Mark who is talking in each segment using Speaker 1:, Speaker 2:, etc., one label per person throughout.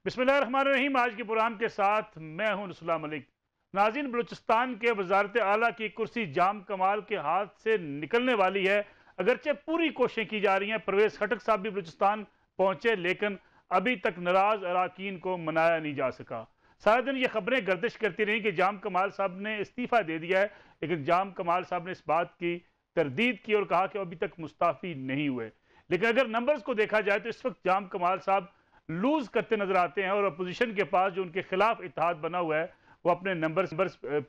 Speaker 1: बिस्मिल्लाहिर्रहमानिर्रहीम। आज के प्रोग्राम के साथ मैं हूं रसूलुल्लाह मलिक। नाज़रीन, बलूचिस्तान के वजारत आला की कुर्सी जाम कमाल के हाथ से निकलने वाली है। अगरचे पूरी कोशिशें की जा रही हैं, परवेज खटक साहब भी बलूचिस्तान पहुंचे, लेकिन अभी तक नाराज अराकीन को मनाया नहीं जा सका। सारा दिन ये खबरें गर्दिश करती रही कि जाम कमाल साहब ने इस्तीफ़ा दे दिया है, लेकिन जाम कमाल साहब ने इस बात की तरदीद की और कहा कि अभी तक मुस्ताफ़ी नहीं हुए। लेकिन अगर नंबर्स को देखा जाए तो इस वक्त जाम कमाल साहब लूज करते नजर आते हैं और अपोजिशन के पास जो उनके खिलाफ इत्तेहाद बना हुआ है वो अपने नंबर्स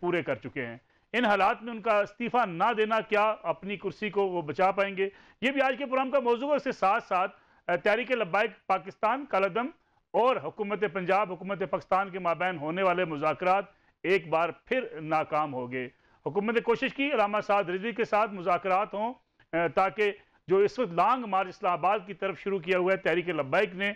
Speaker 1: पूरे कर चुके हैं। इन हालात में उनका इस्तीफा ना देना, क्या अपनी कुर्सी को वो बचा पाएंगे, ये भी आज के प्रोग्राम का मौजू है। इसके साथ साथ तहरीक लब्बाइक पाकिस्तान कालादम और हुकूमत पंजाब हुकूमत पाकिस्तान के माबैन होने वाले मुज़ाकरात एक बार फिर नाकाम हो गए। हुकूमत ने कोशिश की अलामा साद रिजवी के साथ मुज़ाकरात हों ताकि जो इस वक्त लॉन्ग मार्च इस्लामाबाद की तरफ शुरू किया हुआ है तहरीक लब्बाइक ने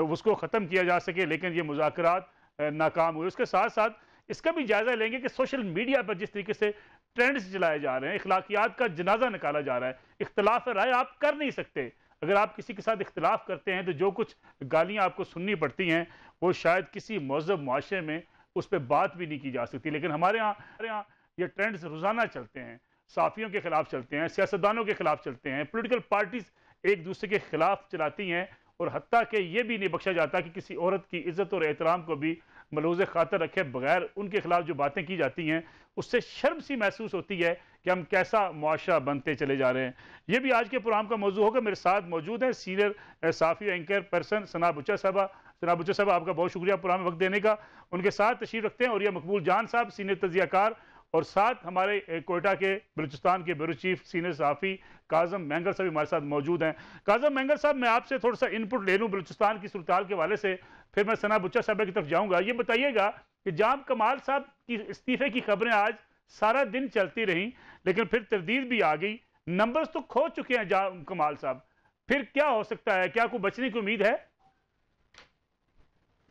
Speaker 1: उसको ख़त्म किया जा सके, लेकिन ये मुज़ाकरात नाकाम हुए। उसके साथ साथ इसका भी जायज़ा लेंगे कि सोशल मीडिया पर जिस तरीके से ट्रेंड्स चलाए जा रहे हैं, इखलाकियात का जनाजा निकाला जा रहा है। इख्तलाफ राय आप कर नहीं सकते, अगर आप किसी के साथ इख्तलाफ करते हैं तो जो कुछ गालियाँ आपको सुननी पड़ती हैं वो शायद किसी महज़ब मुआशरे में उस पर बात भी नहीं की जा सकती। लेकिन हमारे यहाँ ये ट्रेंड्स रोज़ाना चलते हैं, साफियों के खिलाफ चलते हैं, सियासतदानों के खिलाफ चलते हैं, पॉलिटिकल पार्टीज एक दूसरे के खिलाफ चलाती हैं, और हत्ता कि ये भी नहीं बख्शा जाता कि किसी औरत की इज्जत और एहतराम को भी मलूज़ खातर रखे बगैर उनके खिलाफ जो बातें की जाती हैं उससे शर्म सी महसूस होती है कि हम कैसा मुआशरा बनते चले जा रहे हैं। ये भी आज के प्रोग्राम का मौजू होगा। मेरे साथ मौजूद हैं सीनियर साफ़ी एंकर पर्सन सना बुच्चा साहबा। सना बुच्चा साहब, आपका बहुत शुक्रिया प्रोग्राम में वक्त देने का। उनके साथ तशरीफ रखते हैं और यह मकबूल जान साहब, सीनियर तजियाकार, और साथ हमारे कोयटा के बलूचिस्तान के ब्यूरो चीफ सीनियर सहाफ़ी काज़म मेंगल साहब हमारे साथ मौजूद हैं। काज़म मेंगल साहब, मैं आपसे थोड़ा सा इनपुट ले लूँ बलूचिस्तान की सूरत के हवाले से, फिर मैं सना बुच्चा साहब की तरफ जाऊँगा। ये बताइएगा कि जाम कमाल साहब की इस्तीफ़े की खबरें आज सारा दिन चलती रहीं, लेकिन फिर तरदीद भी आ गई, नंबर्स तो खो चुके हैं जाम कमाल साहब, फिर क्या हो सकता है? क्या कोई बचने की उम्मीद है?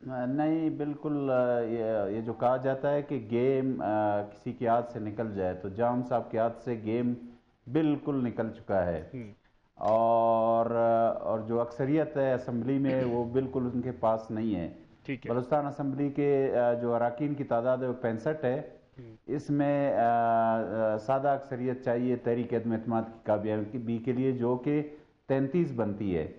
Speaker 2: नहीं, बिल्कुल। ये जो कहा जाता है कि गेम किसी की हाथ से निकल जाए, तो जाम साहब के हाथ से गेम बिल्कुल निकल चुका है। और जो अक्सरियत है असम्बली में वो बिल्कुल उनके पास नहीं है। बलूचिस्तान असम्बली के जो अरकान की तादाद है वो 65 है। इसमें सादा अक्सरियत चाहिए तहरीक अदम-ए-एतमाद की कामयाबी के लिए, जो कि 33 बनती है।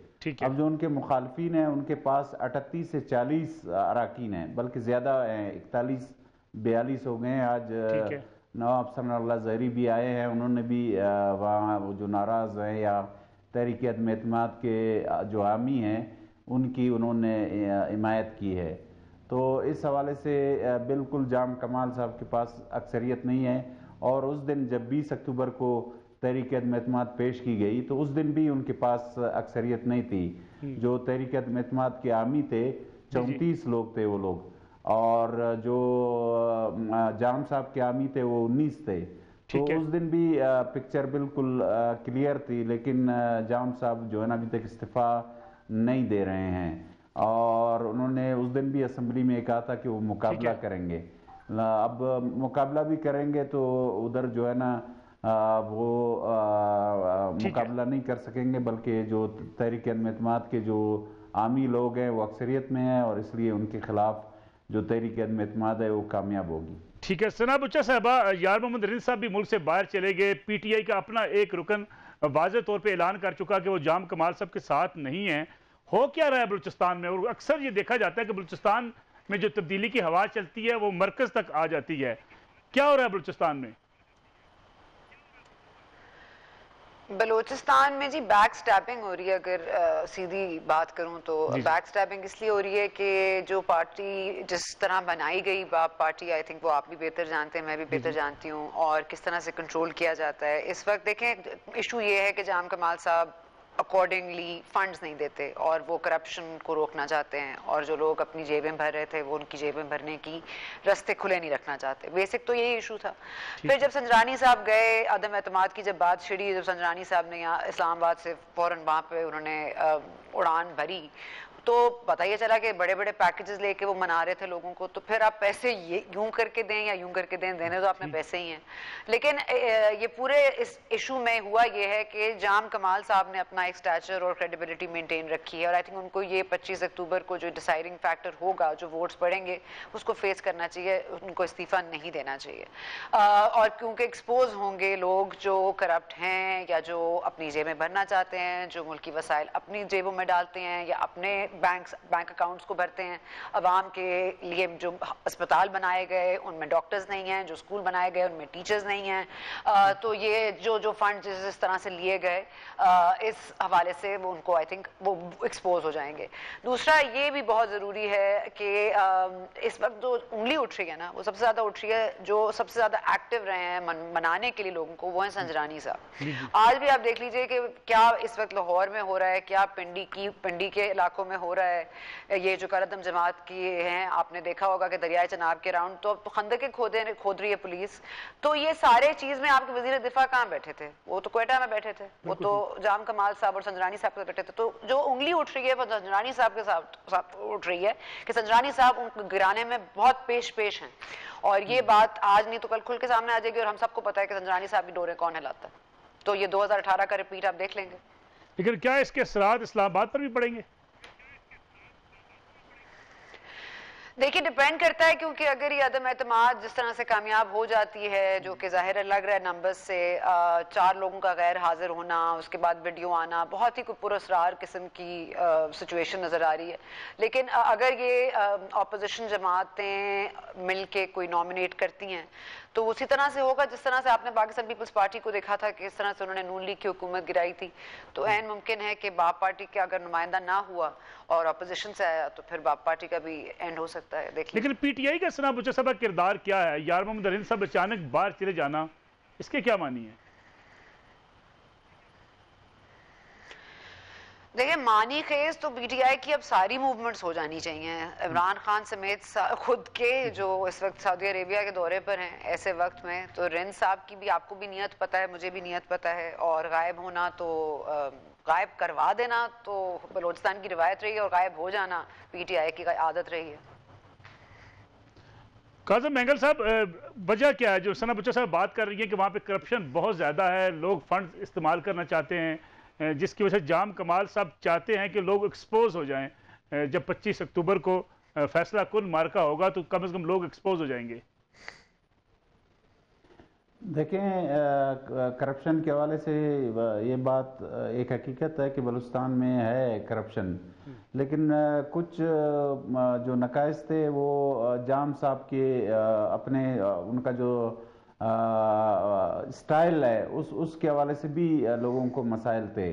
Speaker 2: अब जो उनके मुखालफिन हैं उनके पास 38 से 40 अरकान हैं, बल्कि ज़्यादा हैं, 41-42 हो गए हैं। आज नवाब सनाउल्लाह ज़हरी भी आए हैं, उन्होंने भी वहाँ वो जो नाराज़ हैं या तहरीक अदम-ए-एतमाद के जो हामी हैं उनकी उन्होंने हिमायत की है। तो इस हवाले से बिल्कुल जाम कमाल साहब के पास अक्सरियत नहीं है। और उस दिन जब 20 अक्टूबर को तहरीक अदम-ए-एतमाद पेश की गई तो उस दिन भी उनके पास अक्सरियत नहीं थी। जो तहरीक अदम-ए-एतमाद के आमी थे 34 लोग थे वो लोग, और जो जाम साहब के आमी थे वो 19 थे। तो उस दिन भी पिक्चर बिल्कुल क्लियर थी, लेकिन जाम साहब जो है ना अभी तक इस्तीफ़ा नहीं दे रहे हैं। और उन्होंने उस दिन भी असम्बली में कहा था कि वो मुकाबला करेंगे। अब मुकाबला भी करेंगे तो उधर जो है ना वो मुकाबला नहीं कर सकेंगे, बल्कि जो तहरीक अदम-ए-एतमाद के जो आमी लोग हैं वो अक्सरियत में हैं, और इसलिए उनके खिलाफ जो तहरीक अदम-ए-एतमाद है वो कामयाब होगी।
Speaker 1: ठीक है सना बुच्चा साहबा, यार मोहम्मद रिंद साहब भी मुल्क से बाहर चले गए। पीटीआई का अपना एक रुकन वाज़े तौर पे ऐलान कर चुका कि वो जाम कमाल साहब के साथ नहीं है। हो क्या रहा है बलूचिस्तान में? और अक्सर ये देखा जाता है कि बलूचिस्तान में जो तब्दीली की हवा चलती है वो मरकज तक आ जाती है। क्या हो रहा है बलूचिस्तान में?
Speaker 3: बलूचिस्तान में जी बैक स्टैपिंग हो रही है। अगर सीधी बात करूं तो बैक स्टैपिंग इसलिए हो रही है कि जो पार्टी जिस तरह बनाई गई पार्टी, आई थिंक वो आप भी बेहतर जानते हैं, मैं भी बेहतर जानती हूं, और किस तरह से कंट्रोल किया जाता है। इस वक्त देखें, इशू ये है कि जाम कमाल साहब अकॉर्डिंगली फंड्स नहीं देते और वो करप्शन को रोकना चाहते हैं, और जो लोग अपनी जेबें भर रहे थे वो उनकी जेबें भरने की रास्ते खुले नहीं रखना चाहते। बेसिक तो यही इशू था। फिर जब संजरानी साहब गए, अदम एतमाद की जब बात छिड़ी, जब संजरानी साहब ने यहाँ इस्लामाबाद से फ़ौरन वहाँ पे उन्होंने उड़ान भरी, तो पता ये चला कि बड़े बड़े पैकेजेस लेके वो मना रहे थे लोगों को, तो फिर आप पैसे ये यूं करके दें या यूं करके दें, देने तो आपने पैसे ही हैं। लेकिन ये पूरे इस इशू में हुआ ये है कि जाम कमाल साहब ने अपना एक स्टैचर और क्रेडिबिलिटी मेंटेन रखी है, और आई थिंक उनको ये 25 अक्टूबर को जो डिसाइडिंग फैक्टर होगा, जो वोट्स पड़ेंगे, उसको फेस करना चाहिए, उनको इस्तीफा नहीं देना चाहिए। और क्योंकि एक्सपोज होंगे लोग जो करप्ट हैं या जो अपनी जेबें भरना चाहते हैं, जो मुल्की वसाइल अपनी जेबों में डालते हैं या अपने बैंक अकाउंट्स को भरते हैं। अवाम के लिए जो अस्पताल बनाए गए उनमें डॉक्टर्स नहीं हैं, जो स्कूल बनाए गए उनमें टीचर्स नहीं हैं, तो ये जो फंड जिस तरह से लिए गए इस हवाले से वो उनको आई थिंक वो एक्सपोज हो जाएंगे। दूसरा ये भी बहुत ज़रूरी है कि इस वक्त जो उंगली उठ रही है ना, वो सबसे ज़्यादा उठ रही है, जो सबसे ज़्यादा एक्टिव रहे हैं मनाने के लिए लोगों को, वो हैं संजरानी साहब। आज भी आप देख लीजिए कि क्या इस वक्त लाहौर में हो रहा है, क्या पिंडी के इलाकों में हो रहा है। ये जो करदम जमात की हैं, आपने देखा होगा कि दरियाए चनाब के राउंड तो अब तो खंदकें खोद रही है पुलिस। तो ये सारे चीज़ में आपके वजीर दिफा कहाँ बैठे थे? वो तो क्वेटा में बैठे थे, वो तो जाम कमाल साहब और संजरानी साहब के बैठे थे। तो जो उंगली उठ रही है वो संजरानी साहब के साथ उठ रही है कि संजरानी साहब उनको गिराने में बहुत पेश हैं, और ये बात आज नहीं तो कल खुल के सामने आ जाएगी, और हम सबको पता है कि संजरानी साहब की डोरे कौन हिलाता है। तो ये 2018 का रिपीट आप देख लेंगे।
Speaker 1: लेकिन क्या इसके असरात इस्लामाबाद पर भी पड़ेंगे?
Speaker 3: देखिए डिपेंड करता है, क्योंकि अगर ये अदम एतमाद जिस तरह से कामयाब हो जाती है, जो कि ज़ाहिर लग रहा है नंबर्स से, 4 लोगों का गैर हाजिर होना, उसके बाद वीडियो आना, बहुत ही पुरअसरार किस्म की सिचुएशन नज़र आ रही है। लेकिन अगर ये अपोजिशन जमातें मिल के कोई नॉमिनेट करती हैं तो उसी तरह से होगा जिस तरह से आपने पाकिस्तान पीपल्स पार्टी को देखा था कि इस तरह से उन्होंने नून लीग की हुकूमत गिराई थी। तो ऐन मुमकिन है कि बाप पार्टी का अगर नुमाइंदा ना हुआ और अपोजिशन से आया तो फिर बाप पार्टी का भी एंड हो सकता है। देखिए
Speaker 1: लेकिन पीटीआई का सना बच्चा साहब का किरदार क्या है? यार मोहम्मद अरिन साहब अचानक बाहर चले जाना, इसके क्या मानी है?
Speaker 3: देखिए मानी खेज तो पीटीआई की अब सारी मूवमेंट्स हो जानी चाहिए। इमरान खान समेत खुद के जो इस वक्त सऊदी अरेबिया के दौरे पर हैं ऐसे वक्त में, तो रिंद साहब की भी आपको भी नियत पता है, मुझे भी नियत पता है, और गायब होना तो गायब करवा देना तो बलोचिस्तान की रिवायत रही है, और गायब हो जाना पीटीआई की आदत रही है।
Speaker 1: काज़म मेंगल साहब, वजह क्या है जो सना बच्चा साहब बात कर रही है कि वहाँ पे करप्शन बहुत ज़्यादा है, लोग फंड इस्तेमाल करना चाहते हैं, जिसकी वजह से जाम कमाल साहब चाहते हैं कि लोग एक्सपोज हो जाएं। जब 25 अक्टूबर को फैसला कुन मार्का होगा तो कम से कम लोग एक्सपोज हो जाएंगे।
Speaker 2: देखें, करप्शन के हवाले से ये बात एक हकीकत है कि बलूचिस्तान में है करप्शन, लेकिन कुछ जो नकाइस थे वो जाम साहब के अपने उनका जो स्टाइल है उसके हवाले से भी लोगों को मसाइल थे।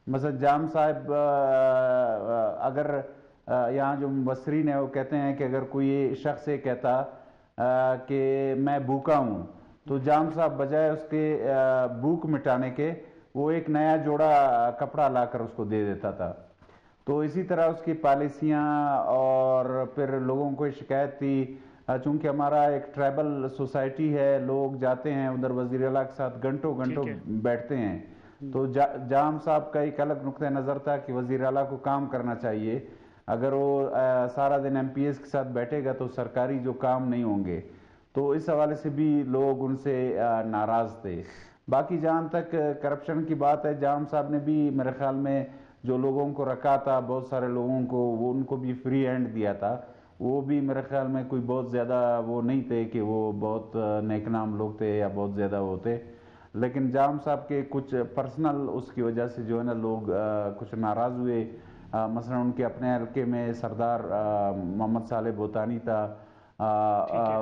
Speaker 2: मसलन जाम साहब अगर यहाँ जो मुबसरीन है वो कहते हैं कि अगर कोई शख्स ये कहता कि मैं भूखा हूँ तो जाम साहब बजाय उसके भूख मिटाने के वो एक नया जोड़ा कपड़ा लाकर उसको दे देता था। तो इसी तरह उसकी पॉलिसियाँ, और फिर लोगों को शिकायत थी चूंकि हमारा एक ट्राइबल सोसाइटी है, लोग जाते हैं उधर वजीर आला के साथ घंटों बैठते हैं। तो जाम साहब का एक अलग नुक्ता नज़र था कि वजीर आला को काम करना चाहिए, अगर वो सारा दिन एमपीएस के साथ बैठेगा तो सरकारी जो काम नहीं होंगे। तो इस हवाले से भी लोग उनसे नाराज़ थे। बाकी जहाँ तक करप्शन की बात है, जाम साहब ने भी मेरे ख्याल में जो लोगों को रखा था, बहुत सारे लोगों को, वो उनको भी फ्री हैंड दिया था। वो भी मेरे ख्याल में कोई बहुत ज़्यादा वो नहीं थे कि वो बहुत नेकनाम लोग थे या बहुत ज़्यादा वो थे, लेकिन जाम साहब के कुछ पर्सनल उसकी वजह से जो है ना लोग कुछ नाराज़ हुए। मसलन उनके अपने हल्के में सरदार मोहम्मद साले बोतानी था,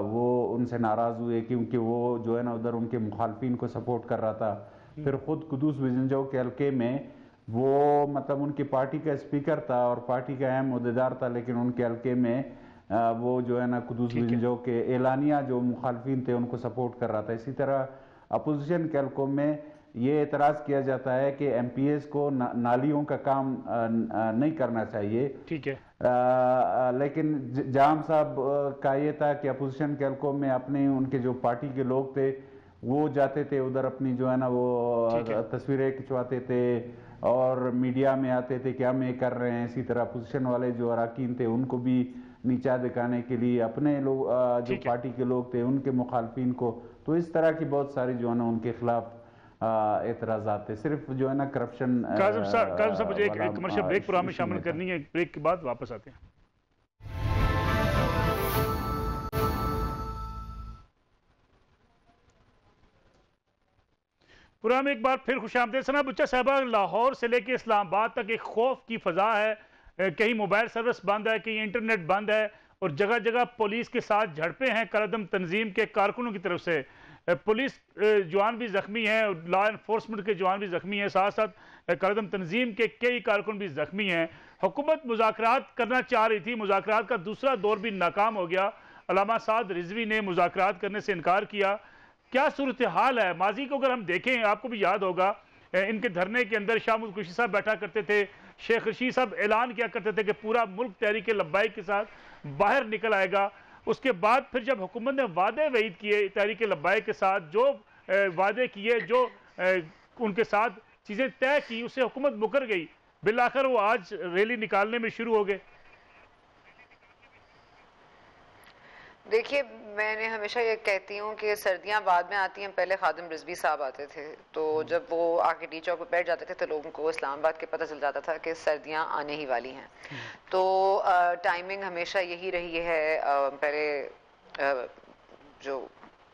Speaker 2: वो उनसे नाराज़ हुए क्योंकि वो जो है ना उधर उनके मुखालफिन को सपोर्ट कर रहा था। फिर ख़ुद कुदूस विजनजो के हल्के में वो मतलब उनकी पार्टी का स्पीकर था और पार्टी का अहम अहदेदार था, लेकिन उनके हल्के में वो जो है ना कुदूस विजनजो के एलानिया जो मुखालफिन थे उनको सपोर्ट कर रहा था। इसी तरह अपोजिशन के हल्कों में ये एतराज़ किया जाता है कि एमपीएस को नालियों का काम नहीं करना चाहिए।
Speaker 1: ठीक है,
Speaker 2: लेकिन जाम साहब का ये था कि अपोजिशन के हल्कों में अपने उनके जो पार्टी के लोग थे वो जाते थे उधर, अपनी जो है ना वो तस्वीरें खिंचवाते थे, और मीडिया में आते थे कि हम ये कर रहे हैं। इसी तरह अपोजिशन वाले जो अरकान थे उनको भी नीचा दिखाने के लिए अपने लोग जो पार्टी के लोग थे उनके मुखालफिन को, तो इस तरह की बहुत सारी जो है ना उनके खिलाफ एतराज़ात थे। सिर्फ जो है ना करप्शन।
Speaker 1: काज़िम साहब मुझे एक कमर्शियल ब्रेक प्रोग्राम में शामिल करनी है, ब्रेक के बाद वापस आते हैं। प्रोग्राम एक बार फिर खुशामदीद। सना बुच्चा साहबा, लाहौर से लेकर इस्लामाबाद तक एक खौफ की फजा है, कहीं मोबाइल सर्विस बंद है, कहीं इंटरनेट बंद है और जगह जगह पुलिस के साथ झड़पें हैं कलअदम तंजीम के कारकुनों की तरफ से। पुलिस जवान भी जख्मी हैं, लॉ एनफोर्समेंट के जवान भी जख्मी हैं, साथ साथ कलअदम तंजीम के कई कारकुन भी जख्मी हैं। हुकूमत मुज़ाकरात करना चाह रही थी, मुज़ाकरात का दूसरा दौर भी नाकाम हो गया। अल्लामा साद रिजवी ने मुज़ाकरात करने से इनकार किया। क्या सूरत हाल है? माजी को अगर हम देखें, आपको भी याद होगा इनके धरने के अंदर शाह महमूद कुरैशी साहब बैठा करते थे, शेख रशीद साहब ऐलान किया करते थे कि पूरा मुल्क तहरीक लब्बाइक के साथ बाहर निकल आएगा। उसके बाद फिर जब हुकूमत ने वादे वईद किए तहरीक लब्बाइक के साथ, जो वादे किए, जो उनके साथ चीज़ें तय की, उससे हुकूमत मुकर गई। बिलाखिर वो आज रैली निकालने में शुरू हो गए।
Speaker 3: देखिए, मैंने हमेशा ये कहती हूँ कि सर्दियाँ बाद में आती हैं, पहले खादिम रिजवी साहब आते थे, तो जब वो आके टी चौक पर बैठ जाते थे तो लोगों को इस्लामाबाद के पता चल जाता था कि सर्दियाँ आने ही वाली हैं। तो टाइमिंग हमेशा यही रही है। पहले जो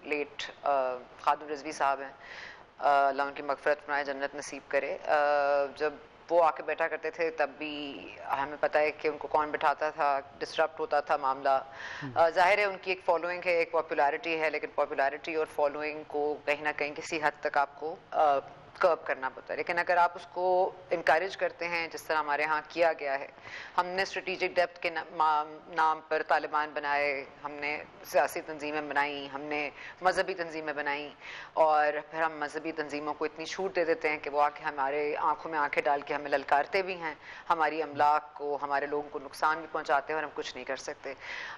Speaker 3: लेट खादिम रिजवी साहब हैं, अल्लाह उनकी मग़फ़िरत फरमाए, जन्नत नसीब करे, जब वो आके बैठा करते थे तब भी हमें पता है कि उनको कौन बिठाता था, डिस्टर्ब होता था मामला। जाहिर है उनकी एक फॉलोइंग है, एक पॉपुलैरिटी है, लेकिन पॉपुलैरिटी और फॉलोइंग को कहीं ना कहीं किसी हद तक आपको कर्ब करना पड़ता है। लेकिन अगर आप उसको इनकरेज करते हैं जिस तरह हमारे यहाँ किया गया है, हमने स्ट्रेटेजिक डेप्थ के नाम पर तालिबान बनाए, हमने सियासी तंजीमें बनाई, हमने मजहबी तंजीमें बनाई, और फिर हम मजहबी तंजीमों को इतनी छूट दे देते हैं कि वो आके हमारे आंखों में आंखें डाल के हमें ललकारते भी हैं, हमारी अमलाक को, हमारे लोगों को नुकसान भी पहुँचाते हैं और हम कुछ नहीं कर सकते।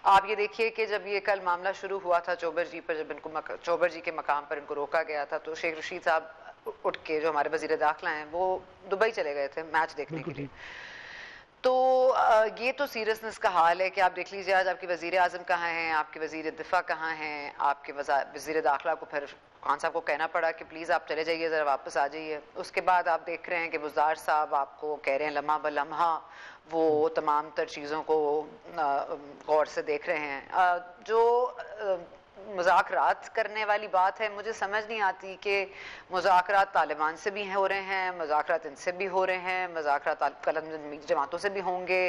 Speaker 3: आप ये देखिए कि जब ये कल मामला शुरू हुआ था चौबर जी पर, जब इनको चौबर जी के मकाम पर इनको रोका गया था, तो शेख रशीद साहब उठ के, जो हमारे वजीर दाखिला हैं, वो दुबई चले गए थे मैच देखने के लिए। तो ये तो सीरियसनेस का हाल है कि आप देख लीजिए आज आपके वजीर आज़म कहाँ हैं, आपके वजीर दिफा कहाँ हैं, आपके वजीर दाखिला को फिर खान साहब को कहना पड़ा कि प्लीज़ आप चले जाइए, ज़रा वापस आ जाइए। उसके बाद आप देख रहे हैं कि बुज़दार साहब आपको कह रहे हैं लम्हा ब लम्हा वो तमाम तर चीज़ों को गौर से देख रहे हैं। जो मुज़ाकरात करने वाली बात है, मुझे समझ नहीं आती कि मुज़ाकरात तालिबान से भी हो रहे हैं, मुज़ाकरात इनसे भी हो रहे हैं, मुज़ाकरात कलअदम जमातों से भी होंगे।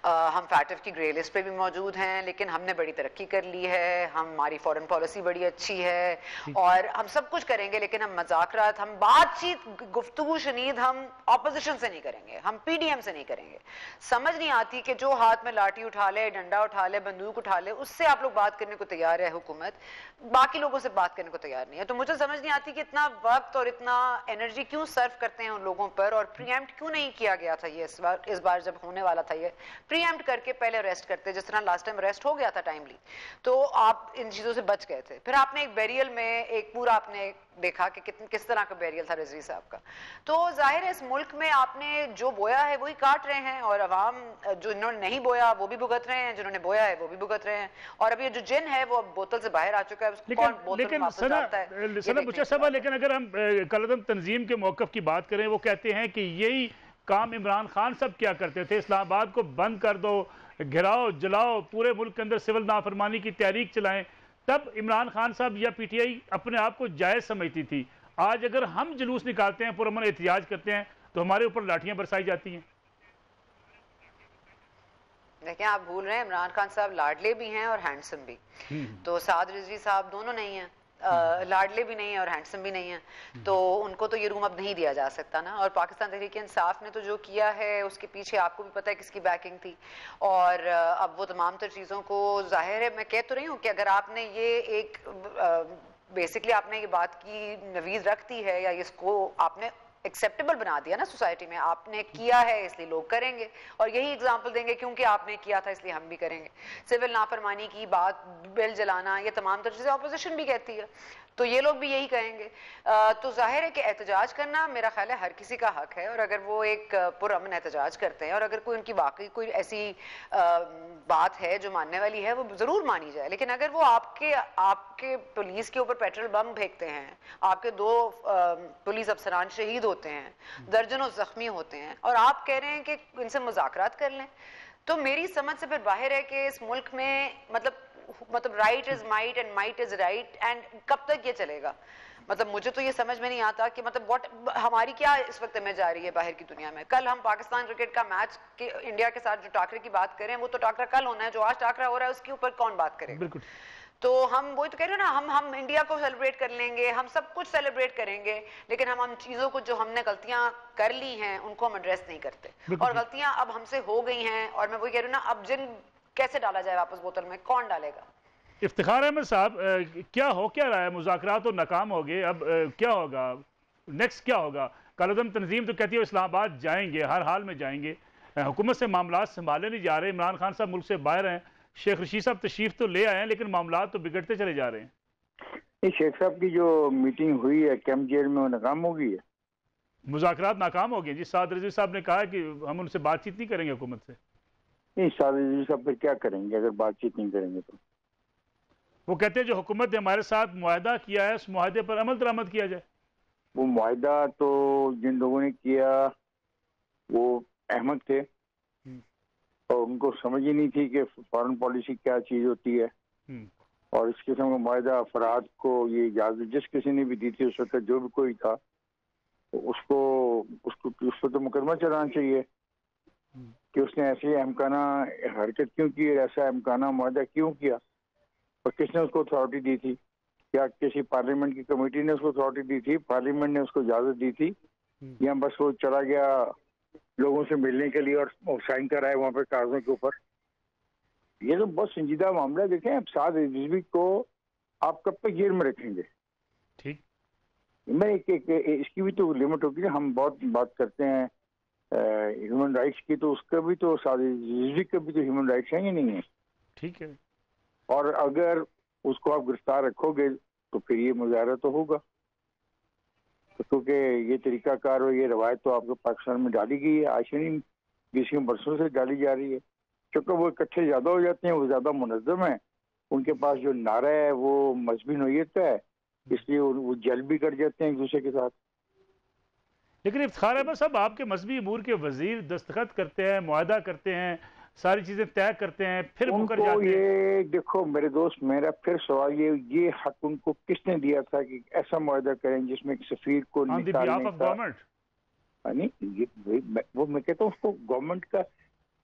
Speaker 3: हम फैटफ की ग्रे लिस्ट पे भी मौजूद हैं, लेकिन हमने बड़ी तरक्की कर ली है, हमारी फॉरेन पॉलिसी बड़ी अच्छी है और हम सब कुछ करेंगे, लेकिन हम मुज़ाकरात, हम बातचीत, गुफ्तगू शनीद हम ऑपोजिशन से नहीं करेंगे, हम PDM से नहीं करेंगे। समझ नहीं आती कि जो हाथ में लाठी उठा ले, डंडा उठा ले, बंदूक उठा ले, उससे आप लोग बात करने को तैयार है हुकूमत, बाकी लोगों से बात करने को तैयार नहीं है। तो मुझे समझ नहीं आती कि इतना वक्त और इतना एनर्जी क्यों सर्व करते हैं उन लोगों पर, और प्रीएम्प्ट क्यों नहीं किया गया था ये इस बार जब होने वाला था, ये प्रीएम्प्ट करके पहले अरेस्ट करते, जिस तरह लास्ट टाइम अरेस्ट हो गया था टाइमली, तो आप इन चीजों से बच गए थे। फिर आपने एक बैरियल में एक पूरा आपने देखा कि किस तरह का बैरियल था रिजवी साहब का। तो जाहिर है इस मुल्क में आपने जो बोया है वही काट रहे हैं, और अवाम जो इन्होंने नहीं बोया वो भी भुगत रहे हैं, जिन्होंने बोया है वो भी भुगत रहे हैं, और अब ये जो जिन है वो बोतल से बाहर आ चुका है।
Speaker 1: लेकिन सना बुच्चा साहब, लेकिन अगर हम कलअदम तंजीम के मौक़िफ़ की बात करें, वो कहते हैं कि यही काम इमरान खान साहब क्या करते थे, इस्लामाबाद को बंद कर दो, घिराओ, जलाओ, पूरे मुल्क के अंदर सिविल नाफरमानी की तहरीक चलाएं, तब इमरान खान साहब या PTI अपने आप को जायज़ समझती थी। आज अगर हम जुलूस निकालते हैं, पुरअमन एहतिजाज करते हैं, तो हमारे ऊपर लाठियां बरसाई जाती हैं।
Speaker 3: देखिए, आप भूल रहे हैं इमरान खान साहब लाडले भी हैं और हैंडसम भी। तो साद रिजवी साहब दोनों नहीं हैं, लाडले भी नहीं है और हैंडसम भी नहीं है, तो उनको तो ये रूम अब नहीं दिया जा सकता ना। और पाकिस्तान तहरीक इंसाफ ने तो जो किया है उसके पीछे आपको भी पता है किसकी बैकिंग थी, और अब वो तमाम तर चीज़ों को, जाहिर है मैं कह तो रही हूँ कि अगर आपने ये एक बेसिकली आपने ये बात की नवीज रख दी है, या इसको आपने एक्सेप्टेबल बना दिया ना सोसाइटी में, आपने किया है इसलिए लोग करेंगे और यही एग्जांपल देंगे क्योंकि आपने किया था इसलिए हम भी करेंगे। सिविल नाफरमानी की बात, बिल जलाना, ये तमाम तरह से ऑपोजिशन भी कहती है, तो ये लोग भी यही कहेंगे। तो जाहिर है कि एहतजाज करना मेरा ख्याल है हर किसी का हक है, और अगर वो एक पुरअमन एहतजाज करते हैं और अगर कोई उनकी वाकई कोई ऐसी बात है जो मानने वाली है, वो जरूर मानी जाए। लेकिन अगर वो आपके पुलिस के ऊपर पेट्रोल बम फेंकते हैं, आपके 2 पुलिस अफसरान शहीद होते हैं, दर्जनों जख्मी होते हैं, और आप कह रहे हैं कि इनसे मुज़ाकरात कर लें, तो मेरी समझ से फिर बाहर है कि इस मुल्क में मतलब right is might and might is right, and कब तक ये चलेगा? मतलब मुझे तो ये समझ में नहीं आता कि मतलब व्हाट हमारी क्या इस वक्त में जा रही है बाहर की दुनिया में। कल हम पाकिस्तान क्रिकेट का मैच के इंडिया के साथ जो टाकरे की बात करें, वो तो टाकरा कल होना है, जो आज टाकरा हो रहा है उसके ऊपर कौन बात करेगा?
Speaker 1: बिल्कुल।
Speaker 3: तो हम वही तो कह रहे हो ना, हम इंडिया को सेलिब्रेट कर लेंगे, हम सब कुछ सेलिब्रेट करेंगे, लेकिन हम चीजों को जो हमने गलतियां कर ली हैं उनको हम एड्रेस नहीं करते, और गलतियां अब हमसे हो गई हैं, और मैं वही कह रही हूँ ना, अब जिन कैसे डाला जाए वापस बोतल में, कौन डालेगा?
Speaker 1: इफ्तिखार अहमद साहब, क्या रहा है? मुज़ाकरात तो नाकाम हो गए, अब क्या होगा नेक्स्ट? क्या होगा? कालअदम तंजीम तो कहती है इस्लामाबाद जाएंगे, हर हाल में जाएंगे, हुकूमत से मामला संभाले नहीं जा रहे, इमरान खान साहब मुल्क से बाहर हैं, शेख रशीद साहब तशरीफ तो ले आए हैं, लेकिन मामला तो बिगड़ते चले जा रहे हैं।
Speaker 4: शेख साहब की जो मीटिंग हुई है कैंप जेल में, वो नाकाम हो गई है।
Speaker 1: मुज़ाकरात नाकाम हो गए जी। साद रज़वी साहब ने कहा कि हम उनसे बातचीत नहीं करेंगे हुकूमत से।
Speaker 4: नहीं, साद रज़वी साहब फिर क्या करेंगे अगर बातचीत नहीं करेंगे तो?
Speaker 1: वो कहते हैं जो हुकूमत ने हमारे साथ मुआहदा किया है, उस मुआहदे पर अमल दरामद किया जाए।
Speaker 4: वो मुआहदा तो जिन लोगों ने किया वो अहमद थे, और उनको समझ ही नहीं थी कि फॉरेन पॉलिसी क्या चीज होती है, और इस किस्म का मुआहदा अफराद को ये इजाजत जिस किसी ने भी दी थी उस वक्त जो भी कोई था, उस पर तो मुकदमा चलाना चाहिए कि उसने ऐसी अहमकाना हरकत क्यों की, ऐसा अहमकाना मुआहदा क्यों किया, और किसने उसको अथॉरिटी दी थी? क्या किसी पार्लियामेंट की कमेटी ने उसको अथॉरिटी दी थी? पार्लियामेंट ने उसको इजाजत दी थी? या बस वो चला गया लोगों से मिलने के लिए और साइन कराए वहां पर कागजों के ऊपर? ये तो बहुत संजीदा मामला है। देखें, अब साद रिजवी को आप कब तक जेल में रखेंगे?
Speaker 1: ठीक,
Speaker 4: मैं इसकी भी तो लिमिट होगी ना। हम बहुत बात करते हैं ह्यूमन राइट्स की, तो उसका भी तो साद रिजवी का भी तो ह्यूमन राइट्स है या नहीं है?
Speaker 1: ठीक है।
Speaker 4: और अगर उसको आप गिरफ्तार रखोगे तो फिर ये मुजाहरा तो होगा, क्योंकि ये तरीकाकार और ये रवायत तो आपके पाकिस्तान में डाली गई है, आज से नहीं 20 बरसों से डाली जा रही है। क्योंकि वो इकट्ठे ज़्यादा हो जाते हैं, वो ज़्यादा मुनज़्ज़म है, उनके पास जो नारा है वो मजहबी नोयत का है, इसलिए वो जल भी कर जाते हैं एक दूसरे के साथ।
Speaker 1: लेकिन इफ्तिखार अहमद साहब, आपके मजहबी अमूर के वजीर दस्तखत करते हैं, मुआहदा करते हैं, सारी चीजें तय करते हैं, फिर मुकर जाते हैं।
Speaker 4: ये देखो मेरे दोस्त, मेरा फिर सवाल ये हक उनको किसने दिया था कि ऐसा मुआहदा करें जिसमें सफीर को निकालने का? नहीं, वो मैं कहता हूँ उसको गवर्नमेंट का,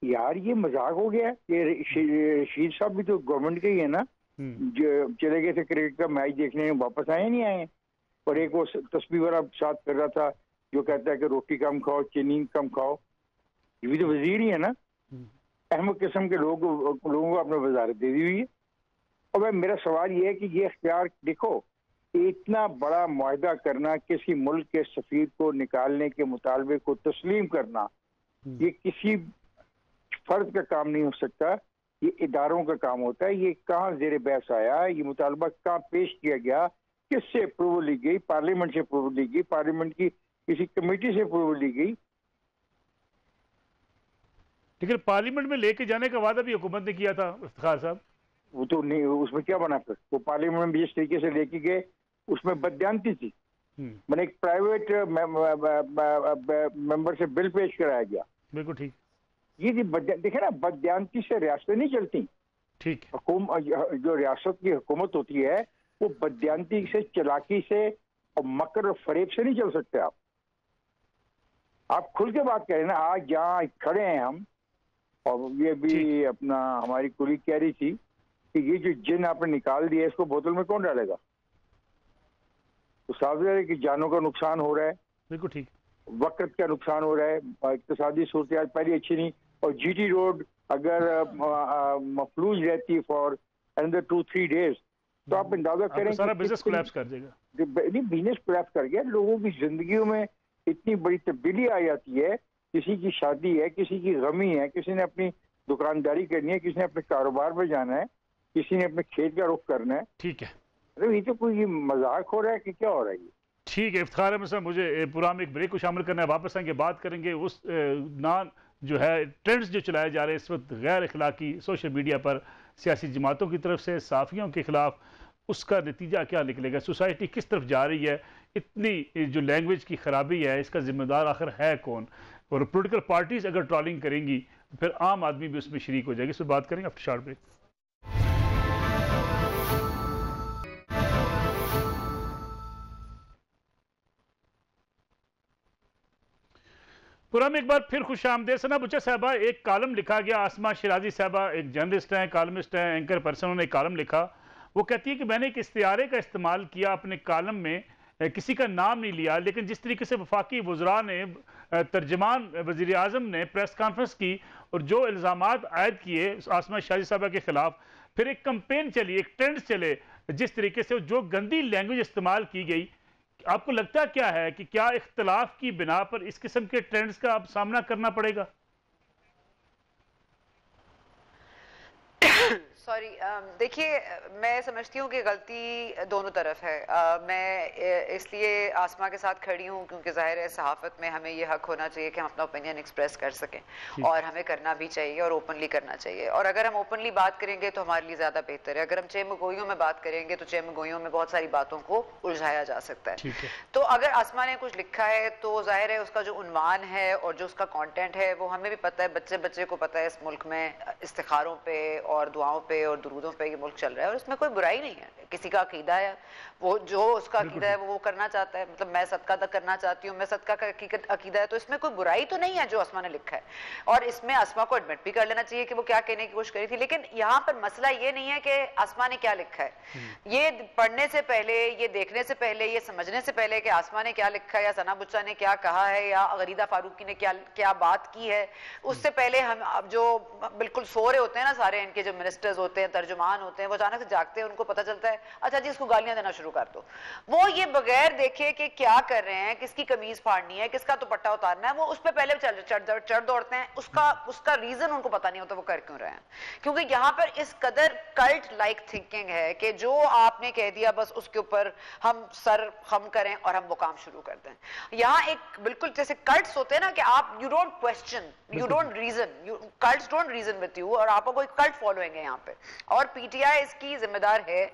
Speaker 4: यार ये मजाक हो गया। ये रशीद साहब भी तो गवर्नमेंट के ही है ना, जो चले गए थे क्रिकेट का मैच देखने, वापस आए नहीं आए। और एक वो तस्वीर वाला साथ कर रहा था जो कहता है कि रोटी कम खाओ, चीनी कम खाओ, ये भी तो वजीर ही है ना। अहमद किस्म के लोगों को अपने वजारत दे दी हुई है। और भाई मेरा सवाल ये है कि ये इख्तियार देखो, इतना बड़ा मुआहदा करना, किसी मुल्क के सफीर को निकालने के मुतालबे को तस्लीम करना, ये किसी फर्द का काम नहीं हो सकता, ये इदारों का काम होता है। ये कहाँ ज़ेर बहस आया, ये मुतालबा कहाँ पेश किया गया, किससे अप्रूवल ली गई? पार्लियामेंट से अप्रूवल ली गई, पार्लियामेंट की किसी कमेटी से अप्रूवल ली गई।
Speaker 1: लेकिन पार्लियामेंट में लेके जाने का वादा भी हुकूमत ने किया था इफ्तिखार साहब।
Speaker 4: वो तो नहीं, उसमें क्या बना फिर? वो पार्लियामेंट में जिस तरीके से लेके गए उसमें बदयांती थी। मैंने एक प्राइवेट मेंबर से बिल पेश कराया गया।
Speaker 1: बिल्कुल ठीक।
Speaker 4: ये देखे ना, बदयांती से रियासतें नहीं चलती।
Speaker 1: ठीक।
Speaker 4: जो रियासत की हुकूमत होती है वो बदयांती से, चालाकी से और मकर और फरेब से नहीं चल सकते। आप खुल के बात करें ना। आज जहाँ खड़े हैं हम, और ये भी अपना हमारी कुली कह रही थी कि ये जो जिन आपने निकाल दिया इसको बोतल में कौन डालेगा? तो साफ है कि जानों का नुकसान हो रहा है।
Speaker 1: बिल्कुल ठीक।
Speaker 4: वक्त का नुकसान हो रहा है, इक्तिसादी सूरत पहले अच्छी नहीं, और जीटी रोड अगर मफलूज रहती फॉर अंदर 2-3 डेज तो आप अंदाजा करें
Speaker 1: सारा बिजनेस कोलैप्स कर देगा।
Speaker 4: नहीं, बिजनेस कोलैप्स कर गया, लोगों की जिंदगियों में इतनी बड़ी तब्दीली आ जाती है, किसी की शादी है, किसी की गमी है, किसी ने अपनी दुकानदारी करनी है, किसी ने अपने कारोबार पे जाना है, किसी ने अपने खेत का रुख करना है।
Speaker 1: ठीक है,
Speaker 4: अरे ये तो कोई मजाक हो रहा है कि क्या हो रहा है?
Speaker 1: ठीक है इफ्तिखार अहमद साहब, मुझे पूरा में एक ब्रेक को शामिल करना है, वापस आएंगे, बात करेंगे उस जो है ट्रेंड्स जो चलाए जा रहे हैं इस वक्त गैर अखलाकी सोशल मीडिया पर सियासी जमातों की तरफ से सहाफ़ियों के खिलाफ, उसका नतीजा क्या निकलेगा, सोसाइटी किस तरफ जा रही है, इतनी जो लैंग्वेज की खराबी है इसका जिम्मेदार आखिर है कौन, और पोलिटिकल पार्टीज अगर ट्रॉलिंग करेंगी फिर आम आदमी भी उसमें शरीक हो जाएगी। इस पर बात करेंगे आफ्टर शॉर्ट ब्रेक। पूरा में एक बार फिर खुश आमदेद। सना बुच्चा साहबा, एक कॉलम लिखा गया, आसमा शिराजी साहबा एक जर्नलिस्ट हैं, कॉलमिस्ट हैं, एंकर पर्सन, उन्होंने एक कॉलम लिखा। वो कहती है कि मैंने एक इस्तियारे का इस्तेमाल किया अपने कॉलम में, किसी का नाम नहीं लिया, लेकिन जिस तरीके से वफाकी वज़रा ने, तर्जमान वज़ीर आज़म ने प्रेस कॉन्फ्रेंस की और जो इल्ज़ामात आयद किए आसमा शिराजी साहबा के ख़िलाफ़, फिर एक कंपेन चली, एक ट्रेंड चले, जिस तरीके से जो गंदी लैंग्वेज इस्तेमाल की गई, आपको लगता क्या है कि क्या इख्तलाफ की बिना पर इस किस्म के ट्रेंड्स का अब सामना करना पड़ेगा?
Speaker 3: सॉरी, देखिए मैं समझती हूँ कि गलती दोनों तरफ है। मैं इसलिए आसमा के साथ खड़ी हूँ क्योंकि जाहिर है सहाफ़त में हमें ये हक होना चाहिए कि हम अपना ओपिनियन एक्सप्रेस कर सकें और हमें करना भी चाहिए और ओपनली करना चाहिए। और अगर हम ओपनली बात करेंगे तो हमारे लिए ज़्यादा बेहतर है। अगर हम चेमगोइयों में बात करेंगे तो चेमगोइयों में बहुत सारी बातों को उलझाया जा सकता है। तो अगर आसमा ने कुछ लिखा है तो जाहिर है उसका जो उन्वान है और जो उसका कॉन्टेंट है वो हमें भी पता है, बच्चे बच्चे को पता है इस मुल्क में इस्तिखारों पर और दुआओं पर और दुरूदों पे ये मुल्क चल रहा है और इसमें कोई बुराई नहीं है। किसी का अकीदा है, वो जो उसका अकीदा है वो करना चाहता है, मतलब मैं सदका तक करना चाहती हूँ, मैं सदका का अकीदा है, तो इसमें कोई बुराई तो नहीं है जो आसमा ने लिखा है। और इसमें आसमा को एडमिट भी कर लेना चाहिए कि वो क्या कहने की कोशिश करी थी। लेकिन यहाँ पर मसला ये नहीं है कि आसमा ने क्या लिखा है, ये पढ़ने से पहले, ये देखने से पहले, ये समझने से पहले कि आसमा ने क्या लिखा है या सना बुच्चा ने क्या कहा है या गरीदा फारूकी ने क्या बात की है, उससे पहले हम अब जो बिल्कुल सो रहे होते हैं ना सारे इनके जो मिनिस्टर्स होते हैं, तर्जुमान होते हैं, वो अचानक से जागते हैं, उनको पता चलता है अच्छा जी इसको गालियां देना शुरू कर दो। वो ये बगैर देखे कि क्या कर रहे हैं, किसकी कमीज फाड़नी है, किसका दुपट्टा उतारना है, वो उस पर पहले चढ़ दौड़ते हैं। उसका रीजन उनको पता नहीं होता वो कर क्यों रहे हैं, क्योंकि यहाँ पर इस कदर कल्ट लाइक थिंकिंग है कि जो आपने कह दिया बस उसके ऊपर हम सर खम करें और हम वो काम शुरू कर दें। यहाँ एक बिल्कुल जैसे कल्ट्स होते हैं ना कि आप you don't question, you don't reason, cults don't reason with you, और आपको कोई कल्ट फॉलोइंग है यहाँ पे। और पीटीआई इसकी जिम्मेदार है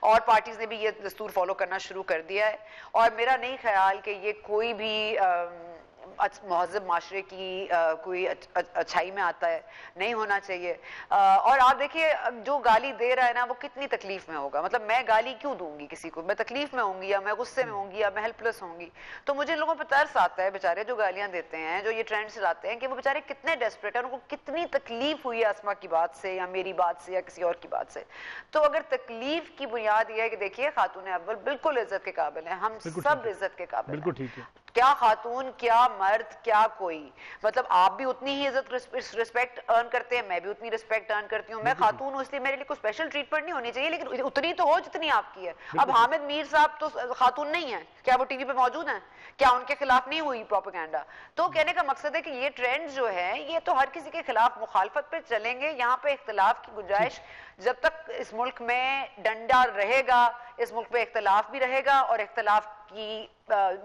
Speaker 3: और पार्टीज ने भी ये दस्तूर फॉलो करना शुरू कर दिया है। और मेरा नहीं ख्याल कि ये कोई भी महज़ब माशरे की कोई अच्छाई में आता है, नहीं होना चाहिए। और आप देखिए जो गाली दे रहा है ना वो कितनी तकलीफ में होगा, मतलब मैं गाली क्यों दूंगी किसी को, मैं तकलीफ में होंगी या मैं गुस्से में होंगी या मैं हेल्पलेस होंगी। तो मुझे लोगों पर तरस आता है बेचारे जो गालियां देते हैं, जो ये ट्रेंड चलाते हैं, कि वो बेचारे कितने डेस्परेट है, उनको कितनी तकलीफ हुई है आसमा की बात से या मेरी बात से या किसी और की बात से। तो अगर तकलीफ की बुनियाद यह है कि देखिए खातून अव्वल बिल्कुल इज्जत के काबिल है, हम सब इज्जत के काबिल हैं,
Speaker 1: ठीक है,
Speaker 3: क्या खातून क्या मर्द क्या कोई, मतलब आप भी उतनी ही इज्जत रिस्पेक्ट अर्न करते हैं, मैं भी उतनी रिस्पेक्ट अर्न करती हूँ। मैं खातून हूँ इसलिए मेरे लिए कोई स्पेशल ट्रीटमेंट नहीं होनी चाहिए, लेकिन उतनी तो हो जितनी आपकी है। अब हामिद मीर साहब तो खातून नहीं है, क्या वो टीवी पे मौजूद हैं, क्या उनके खिलाफ नहीं हुई प्रोपेगेंडा? तो कहने का मकसद है कि ये ट्रेंड जो है ये तो हर किसी के खिलाफ मुखालफत पे चलेंगे। यहाँ पे इख्तिलाफ की गुंजाइश जब तक इस मुल्क में डंडा रहेगा, इस मुल्क में इख्तिलाफ भी रहेगा और इख्तिलाफ की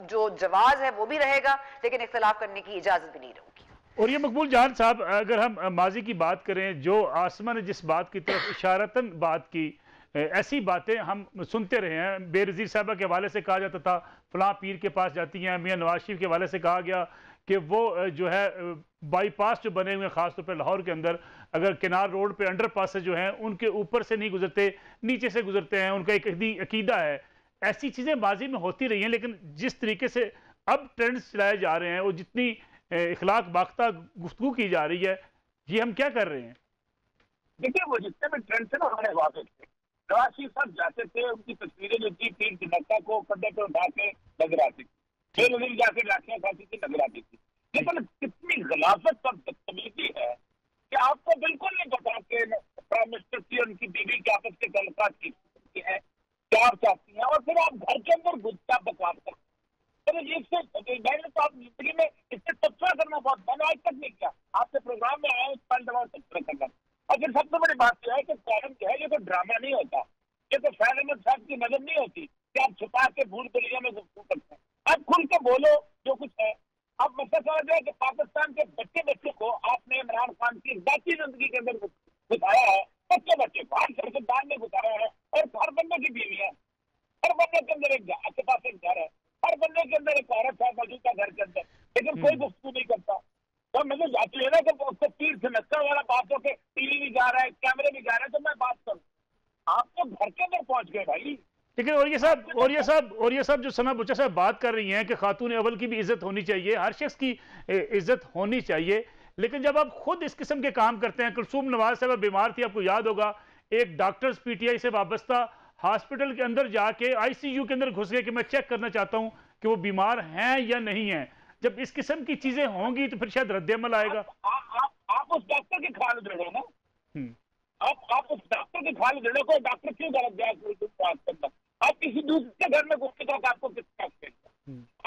Speaker 3: जो जवाज है वो भी रहेगा, लेकिन इख्तिलाफ करने की इजाजत भी नहीं रहेगी।
Speaker 1: और ये मकबूल जान साहब, अगर हम माजी की बात करें, जो आसमा ने जिस बात की तरफ इशारतन बात की, ऐसी बातें हम सुनते रहे हैं। बेनज़ीर साहबा के हवाले से कहा जाता था फलां पीर के पास जाती हैं, मियां नवाज शरीफ के हवाले से कहा गया कि वो जो है बाईपास जो बने हुए हैं ख़ासतौर पर लाहौर के अंदर, अगर किनार रोड पे अंडर पास जो हैं उनके ऊपर से नहीं गुजरते, नीचे से गुजरते हैं, उनका एक अकीदा है। ऐसी चीज़ें माजी में होती रही हैं, लेकिन जिस तरीके से अब ट्रेंड्स चलाए जा रहे हैं और जितनी इखलाक बाख्ता गुफ्तगू की जा रही है, ये हम क्या कर रहे हैं?
Speaker 5: देखिए वो जितने भी ट्रेंड थे ना हमारे वाक़ई थे, नवाज शरीफ साहब जाते थे, उनकी तस्वीरें जो थी पीर जनता को कंधे पर उठा के नजर आती थी, फिर उन्हें जाके लाठियां खाती थी नजर आती थी। लेकिन कितनी गलाफत और बदतमीजी है कि आपको बिल्कुल नहीं पता कि प्राइम मिनिस्टर की और उनकी बीवी के आपस के तल्लुकात की है, क्या चाहती हैं, और फिर आप घर के अंदर गुस्सा बकवास करते हैं। मैंने तो आप ये तो फैज अहमद साहब की नजर नहीं होती कि आप छुपा के भूल गलियों में गुफ्तगू करते हैं। अब खुल के बोलो जो कुछ है। अब मसला समझ है कि पाकिस्तान के बच्चे को आपने इमरान खान की जाती जिंदगी के अंदर घुसाया है, बच्चे बाहर सियासतदान में घुसाया है, और हर बंदे की बीवी है, हर बंदे के अंदर एक आपके पास एक घर है, हर बंदे के अंदर एक औरत है मौजूदा घर के अंदर, लेकिन कोई गुफ्तगू नहीं करता। तो मुझे जाती है ना कि उसको तीर से नक्का वाला बात हो के टीवी भी जा रहा है, कैमरे भी जा रहे हैं, तो मैं बात करूँ। आप तो घर के अंदर पहुंच गए भाई।
Speaker 1: लेकिन और ये सब जो सना बुच्चा साहब बात कर रही हैं कि खातून अव्वल की भी इज्जत होनी चाहिए, हर शख्स की इज्जत होनी चाहिए, लेकिन जब आप खुद इस किस्म के काम करते हैं, कुलसूम नवाज साहब बीमार थी, आपको याद होगा, एक डॉक्टर्स पीटीआई से वाबस्ता हॉस्पिटल के अंदर जाके आईसीयू के अंदर घुस गए कि मैं चेक करना चाहता हूं कि वो बीमार हैं या नहीं है। जब इस किस्म की चीजें होंगी तो फिर शायद रद्द-ए-अमल आएगा।
Speaker 5: आप उस डॉक्टर की ख्याल रखो ना, आप उस डॉक्टर की ख्याल रखो, कोई डॉक्टर क्यों गलत जाए? आप किसी दूसरे के घर में घुसने का आपको किसका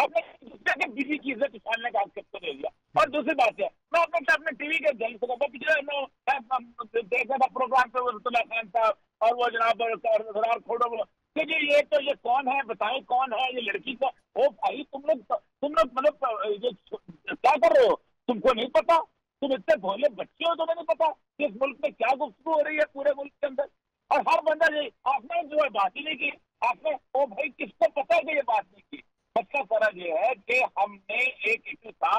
Speaker 5: आपने दूसरे के बीवी की इज्जत उछालने का किसको दे दिया? और दूसरी बात है, मैं अपने टीवी के जल से पिछले देखा था प्रोग्राम पे रुतुल्लाह खान साहब और वो जनाब खोड़ो कि ये तो ये कौन है, बताएं कौन है ये लड़की का? ओ भाई तुम लोग मतलब ये क्या कर रहे हो? तुमको नहीं पता? तुम इतने भोले बच्चे हो, तुम्हें नहीं पता कि इस मुल्क में क्या गुफ्तगू हो रही है पूरे मुल्क के अंदर? और हर बंदा ये आपने जो है बात ही नहीं की, आपने ओ भाई किसको पता है कि ये बात नहीं की? मसला सारा ये है कि हमने एक इशू था,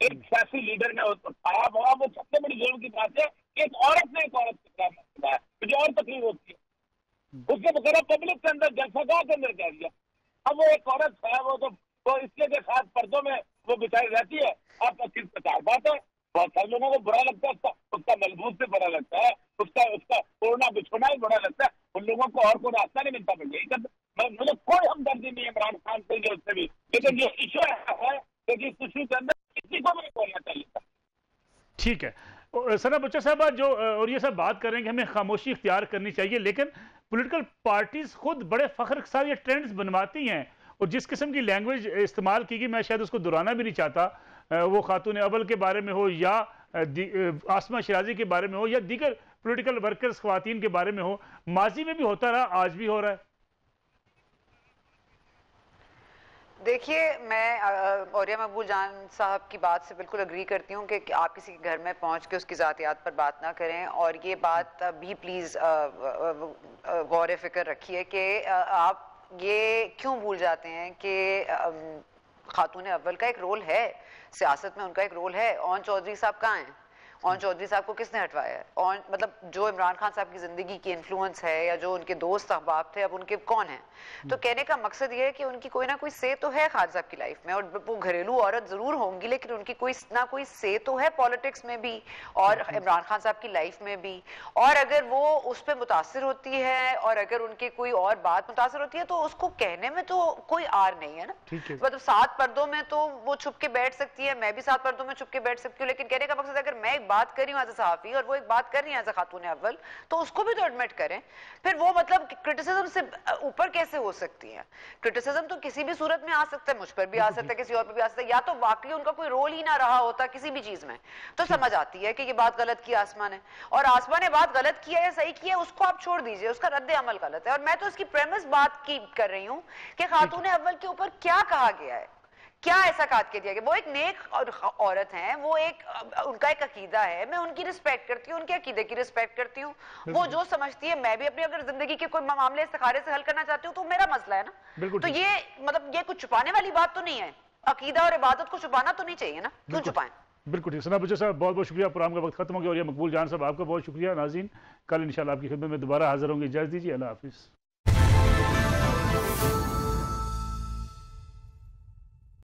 Speaker 5: एक सियासी लीडर ने उठाया, वो सबसे बड़ी जुर्म की बात है, एक औरत ने एक औरत के खिलाफ उठाया, मुझे और तकलीफ होती है। उसके बगैर पब्लिक के अंदर जलसगाह के अंदर कह दिया। अब वो एक औरत है, वो इसके के साथ पर्दों में वो बिछाई रहती है, आपका किस प्रकार बात है? बहुत सारे लोगों को बुरा लगता है, उसका मलबूस से बुरा लगता है, उसका ओढ़ना बिछोना ही बुरा लगता है। उन लोगों को और कोई रास्ता नहीं मिलता। मुझे कोई हमदर्दी नहीं है इमरान खान से उससे भी, लेकिन ये इशू है कि इस इशू के अंदर किसी को भी बोलना चाहिए था।
Speaker 1: ठीक है सना बुच्चा साहब, जो और ये सब बात कर रहे हैं कि हमें खामोशी इख्तियार करनी चाहिए, लेकिन पॉलिटिकल पार्टीज खुद बड़े फख्र के साथ ये ट्रेंड्स बनवाती हैं, और जिस किस्म की लैंग्वेज इस्तेमाल की गई, मैं शायद उसको दोहराना भी नहीं चाहता, वो खातून अव्वल के बारे में हो या आसमा शिराजी के बारे में हो या दीगर पॉलिटिकल वर्कर्स ख्वातीन के बारे में हो, माजी में भी होता रहा, आज भी हो रहा है।
Speaker 3: देखिए, मैं औरिया मकबूल जान साहब की बात से बिल्कुल अग्री करती हूँ कि आप किसी के घर में पहुँच के उसकी ज़ातियात पर बात ना करें, और ये बात भी प्लीज़ गौर फिक्र रखिए कि आप ये क्यों भूल जाते हैं कि खातून अव्वल का एक रोल है सियासत में, उनका एक रोल है। ओन चौधरी साहब कहाँ हैं? ओन चौधरी साहब को किसने हटवाया है? और मतलब जो इमरान खान साहब की जिंदगी की इन्फ्लुएंस है या जो उनके दोस्त अहबाब थे, अब उनके कौन है? तो कहने का मकसद ये है कि उनकी कोई ना कोई से तो है खान साहब की लाइफ में, और वो घरेलू औरत जरूर होंगी, लेकिन उनकी कोई ना कोई से तो है पॉलिटिक्स में भी और इमरान खान साहब की लाइफ में भी। और अगर वो उस पर मुतासिर होती है और अगर उनकी कोई और बात मुतासिर होती है, तो उसको कहने में तो कोई आर नहीं है ना। मतलब 7 पर्दों में तो वो छुप के बैठ सकती है, मैं भी 7 पर्दों में छुप के बैठ सकती हूँ, लेकिन कहने का मकसद अगर मैं बात कर रही हूँ एज अ सहाफी और वो एक बात कर रही है एज अ खातून अव्वल, तो उसको भी तो एडमिट करें। फिर वो मतलब क्रिटिसिज्म से ऊपर कैसे हो सकती है? क्रिटिसिज्म तो किसी भी सूरत में आ सकता है, मुझ पर भी आ सकता है, किसी और पर भी आ सकता है, या तो वाकई उनका कोई रोल ही ना रहा होता किसी भी चीज में, तो समझ आती है कि ये बात गलत की आसमा ने, और आसमा ने बात गलत किया या सही किया उसको आप छोड़ दीजिए, उसका रद्द अमल गलत है। और मैं तो इसकी प्रेमिस बात की कर रही हूँ कि खातून अव्वल के ऊपर क्या कहा गया है, क्या ऐसा काट के दिया गया? वो एक नेक औरत हैं, वो एक उनका एक अकीदा है, मैं उनकी रिस्पेक्ट करती हूँ, उनके अकीदे की रिस्पेक्ट करती हूँ, वो जो समझती है, मैं भी अपनी अगर जिंदगी के कोई मामले इस्तिखारे से हल करना चाहती हूँ तो मेरा मसला है ना। तो ये मतलब ये कुछ छुपाने वाली बात तो नहीं है, अकीदा और इबादत को छुपाना तो नहीं चाहिए ना, क्यों छुपाएं?
Speaker 1: बिल्कुल ठीक। सना बुच्चा साहब बहुत बहुत शुक्रिया, प्रोग्राम का वक्त खत्म हो गया, और ये मकबूल जान साहब आपका बहुत शुक्रिया। नाज़रीन, कल इंशाल्लाह आपकी खिदमत में दोबारा हाजिर होंगे, इजाज़त दीजिए, अल्लाह हाफिज़।